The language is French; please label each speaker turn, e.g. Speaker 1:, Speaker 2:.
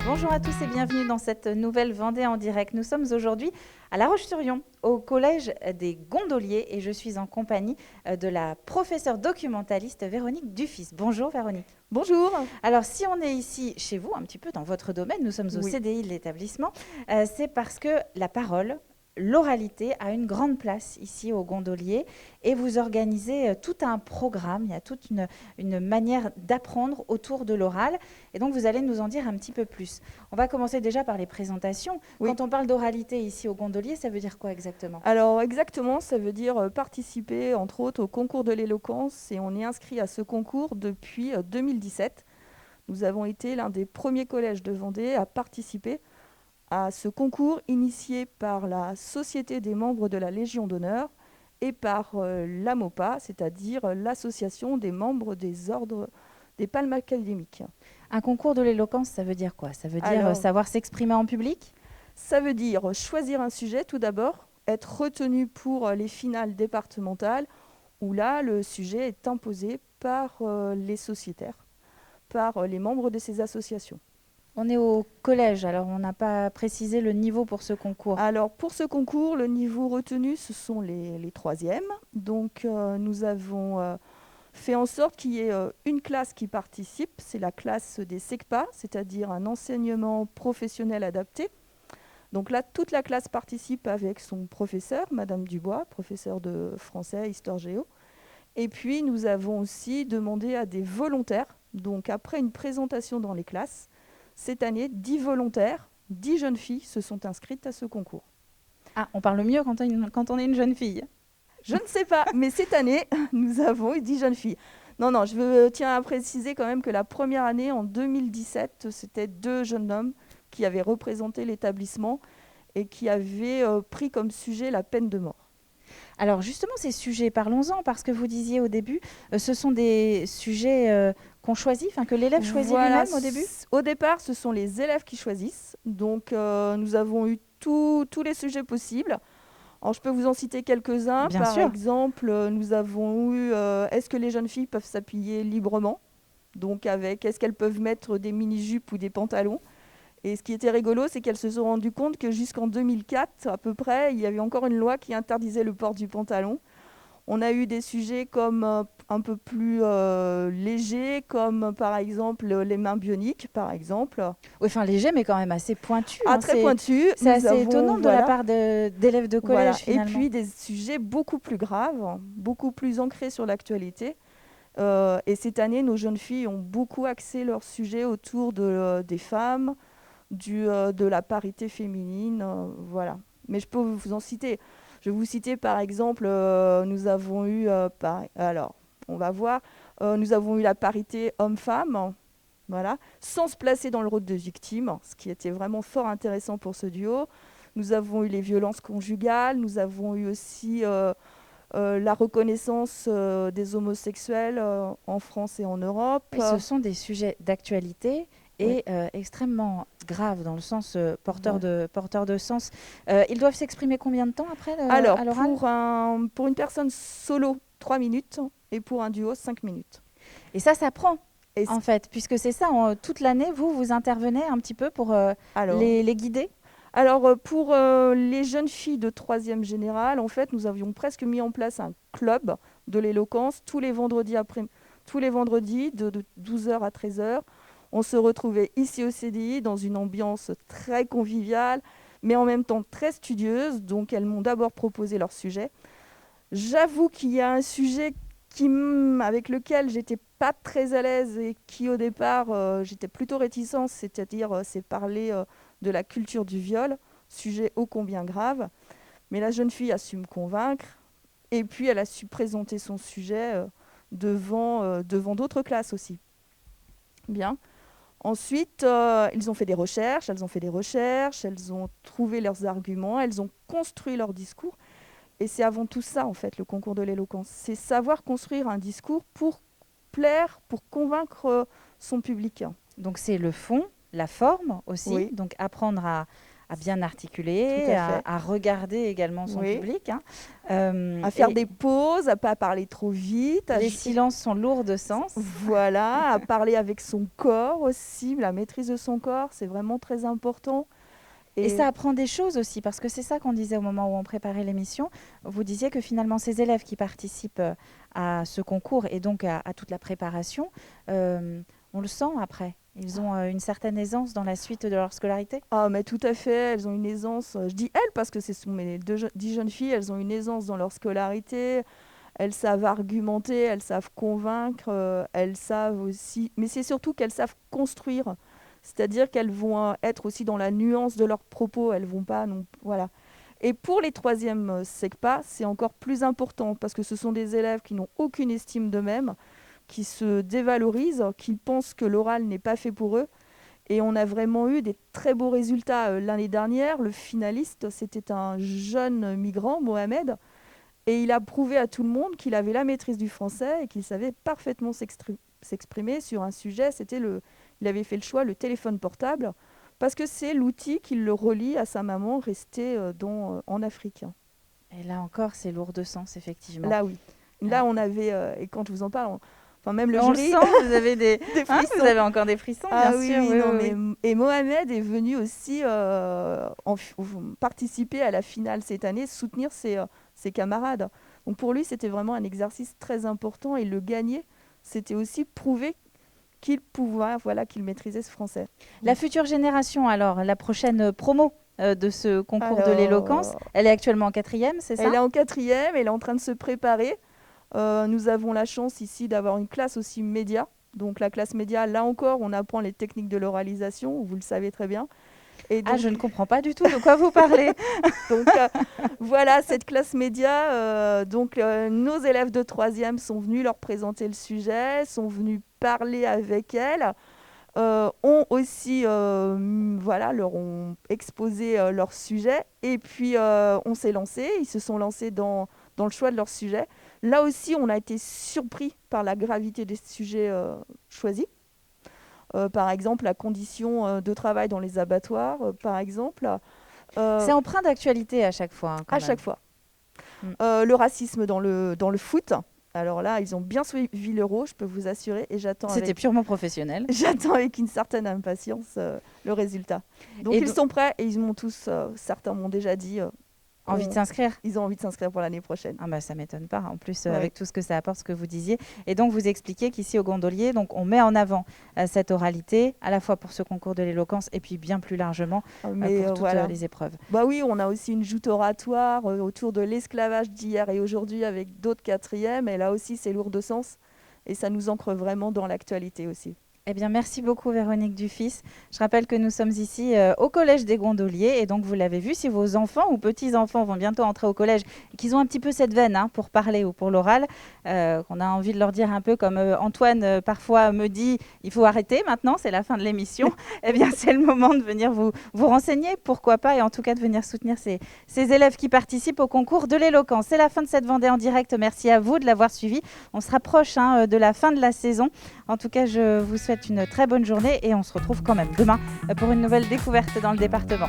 Speaker 1: Bonjour à tous et bienvenue dans cette nouvelle Vendée en direct. Nous sommes aujourd'hui à La Roche-sur-Yon, au collège des Gondoliers, et je suis en compagnie de la professeure documentaliste Véronique Dufis. Bonjour Véronique.
Speaker 2: Bonjour.
Speaker 1: Alors si on est ici chez vous, un petit peu dans votre domaine, nous sommes au
Speaker 2: Oui.
Speaker 1: CDI de l'établissement, c'est parce que la parole, l'oralité a une grande place ici au Gondolier et vous organisez tout un programme, il y a toute une manière d'apprendre autour de l'oral et donc vous allez nous en dire un petit peu plus. On va commencer déjà par les présentations.
Speaker 2: Oui.
Speaker 1: Quand on parle d'oralité ici au Gondolier, ça veut dire quoi exactement?
Speaker 2: Alors exactement, ça veut dire participer entre autres au concours de l'éloquence et on est inscrit à ce concours depuis 2017. Nous avons été l'un des premiers collèges de Vendée à participer à ce concours initié par la Société des membres de la Légion d'honneur et par l'AMOPA, c'est-à-dire l'association des membres des ordres des palmes académiques.
Speaker 1: Un concours de l'éloquence, ça veut dire quoi? Ça veut dire
Speaker 2: Alors,
Speaker 1: savoir s'exprimer en public?
Speaker 2: Ça veut dire choisir un sujet tout d'abord, être retenu pour les finales départementales, où là, le sujet est imposé par les sociétaires, par les membres de ces associations.
Speaker 1: On est au collège, alors on n'a pas précisé le niveau pour ce concours.
Speaker 2: Alors pour ce concours, le niveau retenu, ce sont les troisièmes. Donc nous avons fait en sorte qu'il y ait une classe qui participe, c'est la classe des SECPA, c'est-à-dire un enseignement professionnel adapté. Donc là, toute la classe participe avec son professeur, Madame Dubois, professeur de français, histoire-géo. Et puis, nous avons aussi demandé à des volontaires, donc après une présentation dans les classes, cette année, 10 volontaires, 10 jeunes filles se sont inscrites à ce concours.
Speaker 1: Ah, on parle mieux quand on est une jeune fille.
Speaker 2: Je ne sais pas, mais cette année, nous avons eu 10 jeunes filles. Non, je tiens à préciser quand même que la première année, en 2017, c'était 2 jeunes hommes qui avaient représenté l'établissement et qui avaient pris comme sujet la peine de mort.
Speaker 1: Alors justement, ces sujets, parlons-en, parce que vous disiez au début, ce sont des sujets qu'on choisit, que l'élève choisit
Speaker 2: Voilà,
Speaker 1: lui-même au début?
Speaker 2: Au départ, ce sont les élèves qui choisissent. Donc, nous avons eu tous les sujets possibles. Alors, je peux vous en citer quelques-uns.
Speaker 1: Bien
Speaker 2: Par
Speaker 1: sûr.
Speaker 2: exemple, nous avons eu est-ce que les jeunes filles peuvent s'habiller librement? Donc, avec est-ce qu'elles peuvent mettre des mini-jupes ou des pantalons? Et ce qui était rigolo, c'est qu'elles se sont rendues compte que jusqu'en 2004, à peu près, il y avait encore une loi qui interdisait le port du pantalon. On a eu des sujets comme un peu plus légers, comme par exemple les mains bioniques, par exemple.
Speaker 1: Oui, léger, mais quand même assez pointu.
Speaker 2: Très pointu.
Speaker 1: C'est assez étonnant de la part d'élèves de collège, finalement.
Speaker 2: Et puis des sujets beaucoup plus graves, beaucoup plus ancrés sur l'actualité. Et cette année, nos jeunes filles ont beaucoup axé leurs sujets autour des femmes, de la parité féminine, voilà. Mais je peux vous en citer. Je vais vous citer par exemple, nous avons eu, alors on va voir, nous avons eu la parité homme-femme, voilà, sans se placer dans le rôle de victime, ce qui était vraiment fort intéressant pour ce duo. Nous avons eu les violences conjugales, nous avons eu aussi la reconnaissance des homosexuels en France et en Europe.
Speaker 1: Et ce sont des sujets d'actualité et extrêmement graves dans le sens porteur de sens. Ils doivent s'exprimer combien de temps après à l'oral?
Speaker 2: Pour une personne solo, 3 minutes et pour un duo, 5 minutes.
Speaker 1: Et ça s'apprend en fait, puisque c'est ça, toute l'année, vous intervenez un petit peu pour les guider?
Speaker 2: Alors, pour les jeunes filles de 3e générale, en fait, nous avions presque mis en place un club de l'éloquence tous les vendredis de 12h à 13h. On se retrouvait ici au CDI dans une ambiance très conviviale, mais en même temps très studieuse. Donc, elles m'ont d'abord proposé leur sujet. J'avoue qu'il y a un sujet avec lequel j'étais pas très à l'aise et qui, au départ, j'étais plutôt réticente, c'est-à-dire c'est parler de la culture du viol, sujet ô combien grave. Mais la jeune fille a su me convaincre et puis elle a su présenter son sujet devant d'autres classes aussi. Bien. Ensuite, elles ont fait des recherches, elles ont trouvé leurs arguments, elles ont construit leur discours. Et c'est avant tout ça, en fait, le concours de l'éloquence. C'est savoir construire un discours pour plaire, pour convaincre son public.
Speaker 1: Donc c'est le fond, la forme aussi,
Speaker 2: Oui.
Speaker 1: donc apprendre à à bien
Speaker 2: Tout
Speaker 1: articuler,
Speaker 2: à fait.
Speaker 1: à regarder également son
Speaker 2: Oui.
Speaker 1: public, hein.
Speaker 2: À faire
Speaker 1: Et
Speaker 2: des pauses, à pas parler trop vite,
Speaker 1: les silences sont lourds de sens.
Speaker 2: voilà, à parler avec son corps aussi. La maîtrise de son corps, c'est vraiment très important.
Speaker 1: Et
Speaker 2: Et
Speaker 1: ça apprend des choses aussi, parce que c'est ça qu'on disait au moment où on préparait l'émission. Vous disiez que finalement, ces élèves qui participent à ce concours et donc à toute la préparation, euh, on le sent après. Ils ont une certaine aisance dans la suite de leur scolarité.
Speaker 2: ah, mais tout à fait, elles ont une aisance. Je dis elles parce que ce sont mes 10 jeunes filles. Elles ont une aisance dans leur scolarité. Elles savent argumenter, elles savent convaincre, elles savent aussi. Mais c'est surtout qu'elles savent construire. C'est-à-dire qu'elles vont être aussi dans la nuance de leurs propos. Elles vont pas non. Voilà. Et pour les troisièmes SECPA, c'est encore plus important parce que ce sont des élèves qui n'ont aucune estime d'eux-mêmes, qui se dévalorisent, qui pensent que l'oral n'est pas fait pour eux. Et on a vraiment eu des très beaux résultats. L'année dernière, le finaliste, c'était un jeune migrant, Mohamed, et il a prouvé à tout le monde qu'il avait la maîtrise du français et qu'il savait parfaitement s'exprimer sur un sujet. Il avait fait le choix, le téléphone portable, parce que c'est l'outil qui le relie à sa maman restée en Afrique.
Speaker 1: Et là encore, c'est lourd de sens, effectivement.
Speaker 2: Là, oui. Là, on avait, et quand je vous en parle, enfin même le
Speaker 1: On le
Speaker 2: jury,
Speaker 1: sent, vous avez
Speaker 2: des
Speaker 1: hein, vous
Speaker 2: frissons.
Speaker 1: avez encore des frissons,
Speaker 2: Ah
Speaker 1: bien
Speaker 2: oui,
Speaker 1: sûr.
Speaker 2: oui,
Speaker 1: Oui,
Speaker 2: non,
Speaker 1: oui,
Speaker 2: mais
Speaker 1: oui.
Speaker 2: et Mohamed est venu aussi participer à la finale cette année, soutenir ses camarades. Donc pour lui, c'était vraiment un exercice très important et le gagner, c'était aussi prouver qu'il pouvait, voilà, qu'il maîtrisait ce français.
Speaker 1: La future génération, alors, la prochaine promo de ce concours de l'éloquence,
Speaker 2: Alors,
Speaker 1: elle est actuellement en quatrième, c'est
Speaker 2: elle
Speaker 1: ça?
Speaker 2: est en quatrième, elle est en train de se préparer. Nous avons la chance ici d'avoir une classe aussi média. Donc la classe média, là encore, on apprend les techniques de l'oralisation, vous le savez très bien. Et
Speaker 1: Ah, je
Speaker 2: donc,
Speaker 1: ne comprends pas du tout de quoi vous parlez.
Speaker 2: voilà, cette classe média, nos élèves de troisième sont venus leur présenter le sujet, sont venus parler avec elles, ont aussi, leur ont exposé leur sujet, et puis on s'est lancé, ils se sont lancés dans le choix de leur sujet. Là aussi, on a été surpris par la gravité des sujets choisis. Par exemple, la condition de travail dans les abattoirs, par exemple.
Speaker 1: C'est empreint d'actualité à chaque fois, hein, quand
Speaker 2: À
Speaker 1: même.
Speaker 2: chaque fois.
Speaker 1: Mm.
Speaker 2: Le racisme dans le foot. Alors là, ils ont bien suivi l'Euro, je peux vous assurer, et
Speaker 1: C'était purement professionnel.
Speaker 2: j'attends avec une certaine impatience le résultat. Donc
Speaker 1: Et
Speaker 2: ils sont prêts et ils m'ont tous, certains m'ont déjà dit,
Speaker 1: envie de s'inscrire?
Speaker 2: ils ont envie de s'inscrire pour l'année prochaine.
Speaker 1: Ah bah ça m'étonne pas, en plus
Speaker 2: Ouais.
Speaker 1: avec tout ce que ça apporte, ce que vous disiez. Et donc vous expliquez qu'ici au Gondolier, donc, on met en avant cette oralité, à la fois pour ce concours de l'éloquence et puis bien plus largement
Speaker 2: Mais
Speaker 1: pour toutes
Speaker 2: voilà.
Speaker 1: les épreuves.
Speaker 2: Bah oui, on a aussi une joute oratoire autour de l'esclavage d'hier et aujourd'hui avec d'autres quatrièmes. Et là aussi, c'est lourd de sens. Et ça nous ancre vraiment dans l'actualité aussi.
Speaker 1: Eh bien, merci beaucoup Véronique Dufis. Je rappelle que nous sommes ici au Collège des Gondoliers et donc vous l'avez vu, si vos enfants ou petits-enfants vont bientôt entrer au collège et qu'ils ont un petit peu cette veine pour parler ou pour l'oral, qu'on a envie de leur dire un peu comme Antoine parfois me dit, il faut arrêter maintenant, c'est la fin de l'émission, eh bien c'est le moment de venir vous renseigner, pourquoi pas, et en tout cas de venir soutenir ces élèves qui participent au concours de l'éloquence. C'est la fin de cette Vendée en direct, merci à vous de l'avoir suivi. On se rapproche de la fin de la saison. En tout cas, je vous souhaite une très bonne journée et on se retrouve quand même demain pour une nouvelle découverte dans le département.